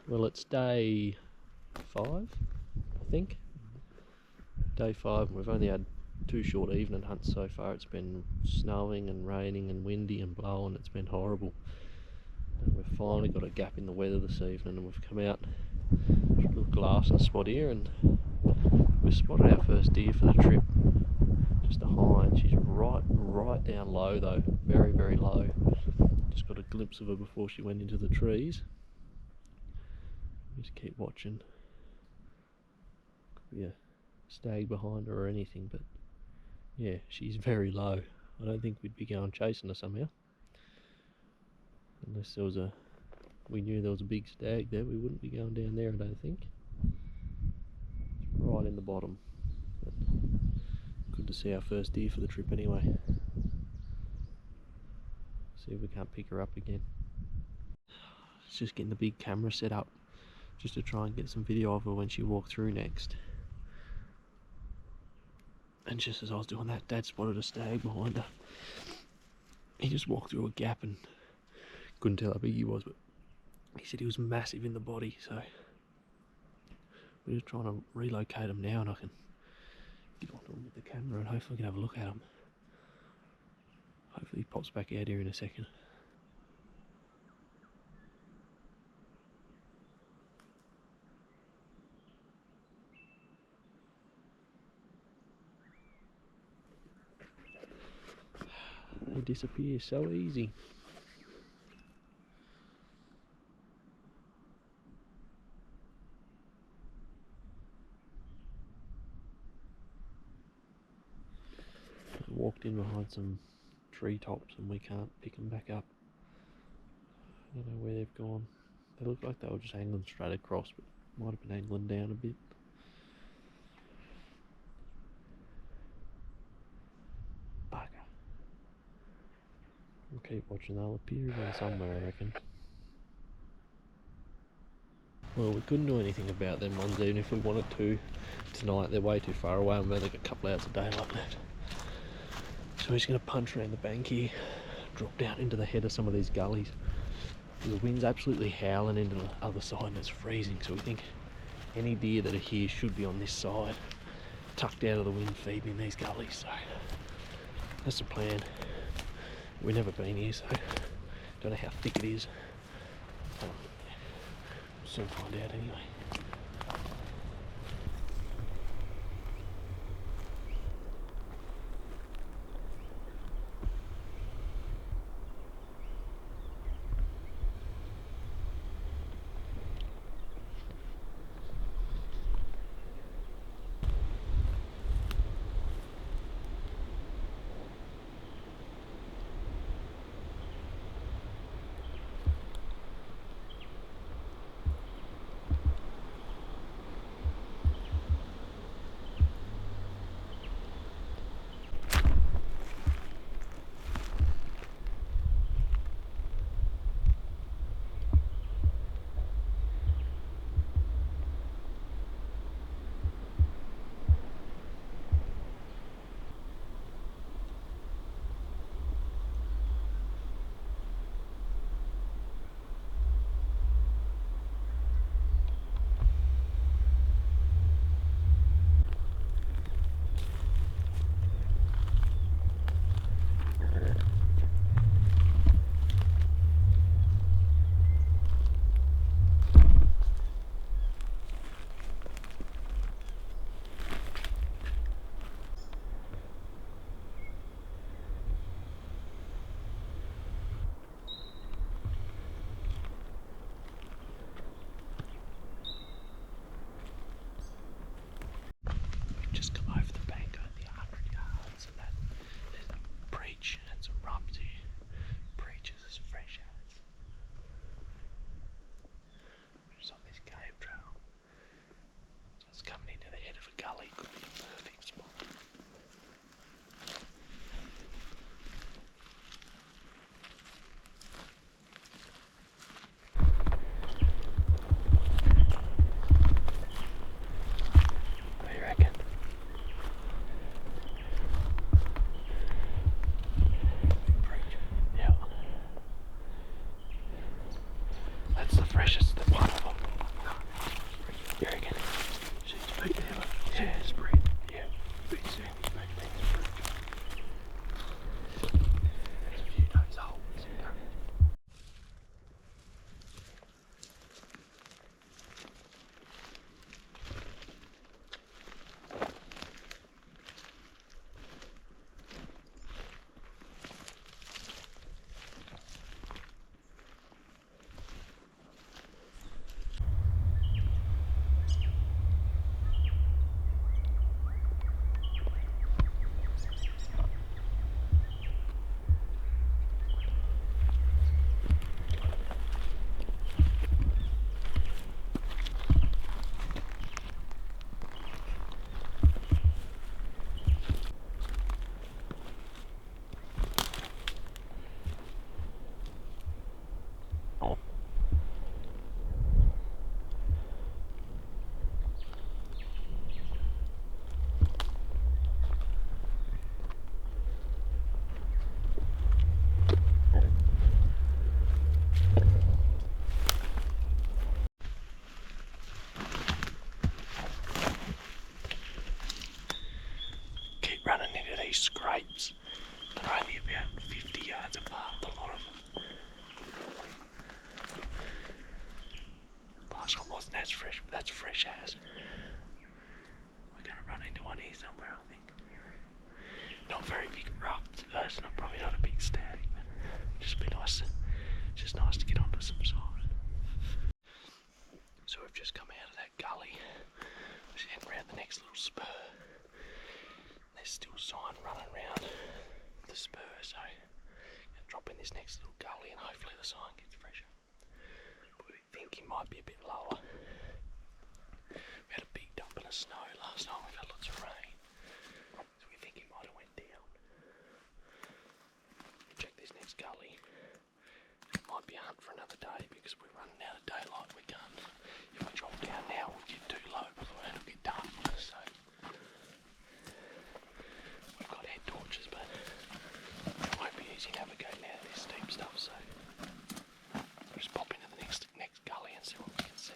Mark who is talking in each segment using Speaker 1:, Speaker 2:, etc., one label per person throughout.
Speaker 1: Well, it's day 5, I think. Day 5, and we've only had 2 short evening hunts so far. It's been snowing and raining and windy and blowing. It's been horrible. And we've finally got a gap in the weather this evening, and we've come out to a little glass and spot here, and we've spotted our first deer for the trip. Just a hind. She's right down low though, very, very low. Just got a glimpse of her before she went into the trees. Just keep watching. Could be a stag behind her or anything, but yeah, she's very low. I don't think we'd be going chasing her somehow. Unless there was we knew there was a big stag there, we wouldn't be going down there, I don't think. It's right in the bottom. But good to see our first deer for the trip anyway. See if we can't pick her up again. It's just getting the big camera set up, just to try and get some video of her when she walked through next. And just as I was doing that, Dad spotted a stag behind her. He just walked through a gap and couldn't tell how big he was, but he said he was massive in the body, so we're just trying to relocate him now, and I can get onto him with the camera and hopefully I can have a look at him. Hopefully he pops back out here in a second. They disappear so easy. I walked in behind some treetops and we can't pick them back up. I don't know where they've gone. They look like they were just angling straight across, but might have been angling down a bit. Bugger. We'll keep watching, they'll appear again somewhere, I reckon. Well, we couldn't do anything about them ones even if we wanted to tonight. They're way too far away and we've only got a couple hours of daylight left. So we're just going to punch around the bank here, drop down into the head of some of these gullies. The wind's absolutely howling into the other side and it's freezing, so we think any deer that are here should be on this side, tucked out of the wind, feeding in these gullies. So that's the plan. We've never been here, so don't know how thick it is. We'll soon find out anyway. scrapes. They're only about 50 yards apart, the lot of them. Last one wasn't as fresh, but that's fresh as. We're going to run into one here somewhere, I think. Not very big rup, it's probably not a big stag, but just be nice. Just nice to get onto some sign. So we've just come out of that gully. We're heading around the next little spur. There's still sign running around the spur, so I'm going to drop in this next little gully and hopefully the sign gets fresher. But we think he might be a bit lower. We had a big dump of snow last night, we've had lots of rain. So we think he might have went down. Check this next gully. It might be a hunt for another day because we're running out of daylight. We can't. If we drop down now, we'll get too low before it'll get dark on us. So we've got head torches, but it won't be easy navigating out of this steep stuff. So we'll just pop into the next gully and see what we can see.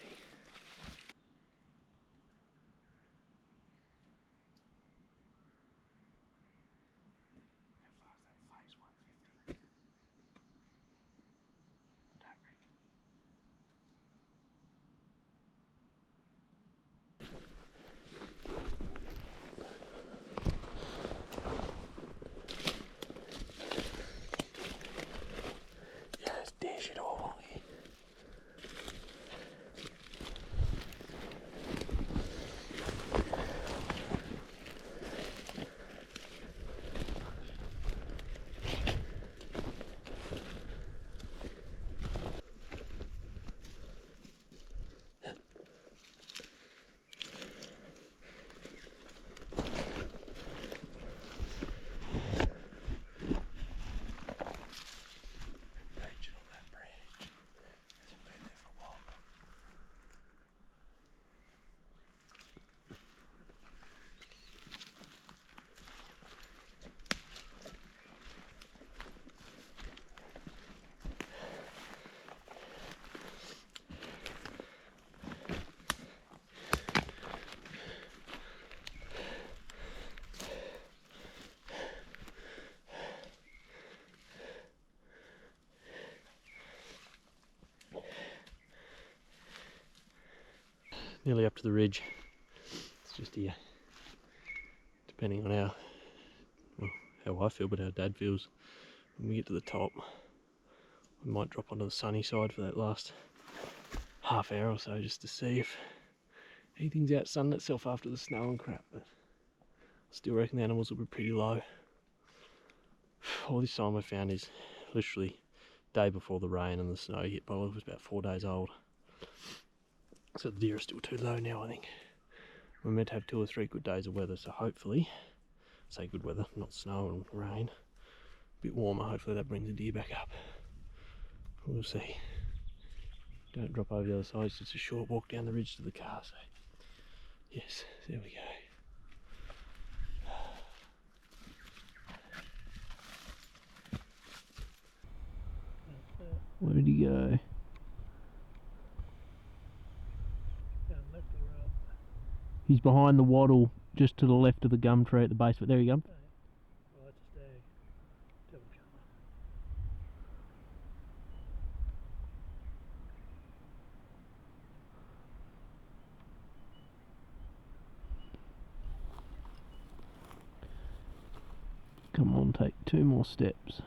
Speaker 1: Nearly up to the ridge. It's just here. Depending on how I feel, but how Dad feels. When we get to the top, we might drop onto the sunny side for that last half hour or so, just to see if anything's outsunned itself after the snow and crap. But I still reckon the animals will be pretty low. All this time I found is literally day before the rain and the snow hit. But it was about 4 days old. So the deer are still too low now, I think. We're meant to have 2 or 3 good days of weather, so hopefully, say good weather, not snow and rain, a bit warmer, hopefully that brings the deer back up. We'll see. Don't drop over the other side, it's just a short walk down the ridge to the car, so yes, there we go. Where did he go? He's behind the wattle, just to the left of the gum tree at the base of it. There you go.
Speaker 2: Oh, that's a stag. Double colour.
Speaker 1: Come on, take 2 more steps.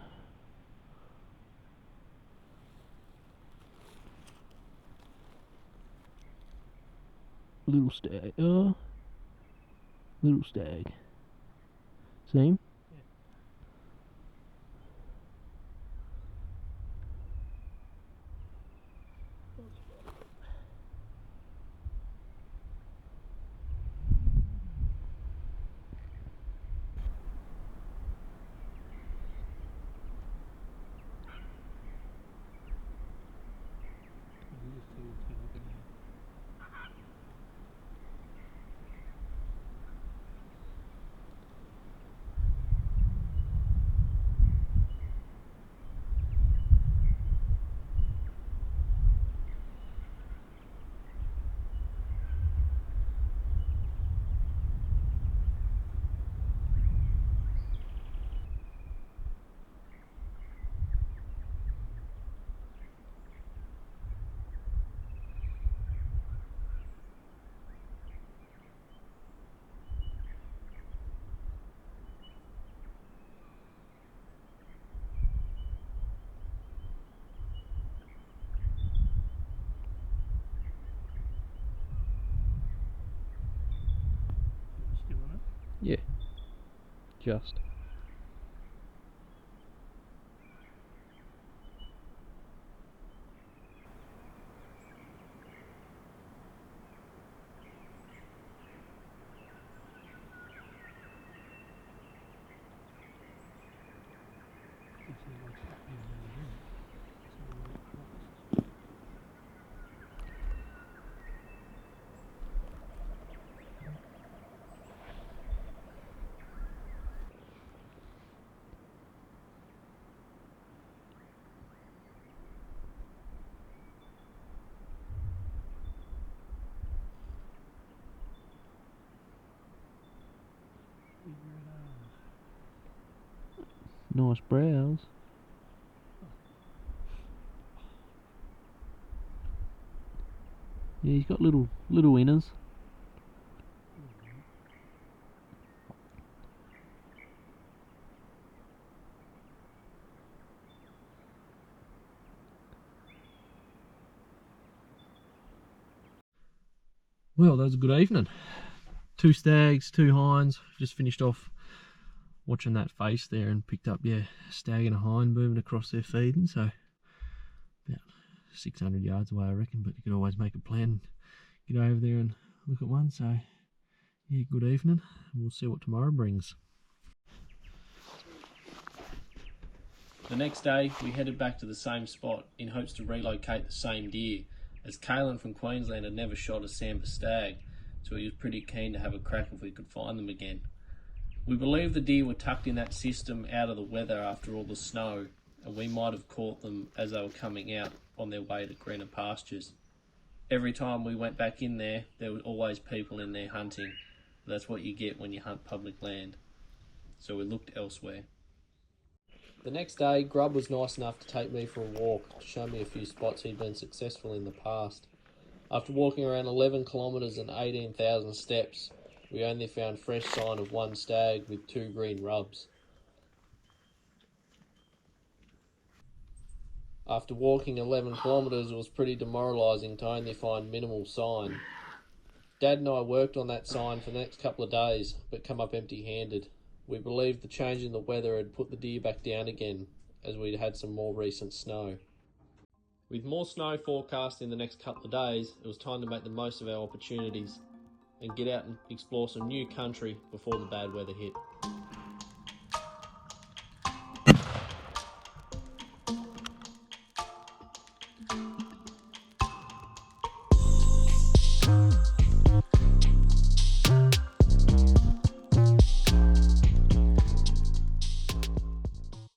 Speaker 1: Little stag. Little stag. See him?
Speaker 2: Yeah.
Speaker 1: Yeah, just. Nice brows. Yeah, he's got little inners. Well, that was a good evening. 2 stags, 2 hinds. Just finished off watching that face there and picked up, yeah, a stag and a hind moving across there feeding. So about 600 yards away, I reckon, but you could always make a plan, get over there and look at one. So yeah, good evening. We'll see what tomorrow brings. The next day, we headed back to the same spot in hopes to relocate the same deer, as Kalen from Queensland had never shot a Sambar stag, so he was pretty keen to have a crack if we could find them again. We believe the deer were tucked in that system out of the weather after all the snow, and we might have caught them as they were coming out on their way to greener pastures. Every time we went back in there, there were always people in there hunting. That's what you get when you hunt public land. So we looked elsewhere. The next day, Grub was nice enough to take me for a walk to show me a few spots he'd been successful in the past. After walking around 11 kilometres and 18,000 steps, we only found fresh sign of 1 stag with 2 green rubs. After walking 11 kilometres, it was pretty demoralising to only find minimal sign. Dad and I worked on that sign for the next couple of days, but come up empty-handed. We believed the change in the weather had put the deer back down again, as we'd had some more recent snow. With more snow forecast in the next couple of days, it was time to make the most of our opportunities and get out and explore some new country before the bad weather hit.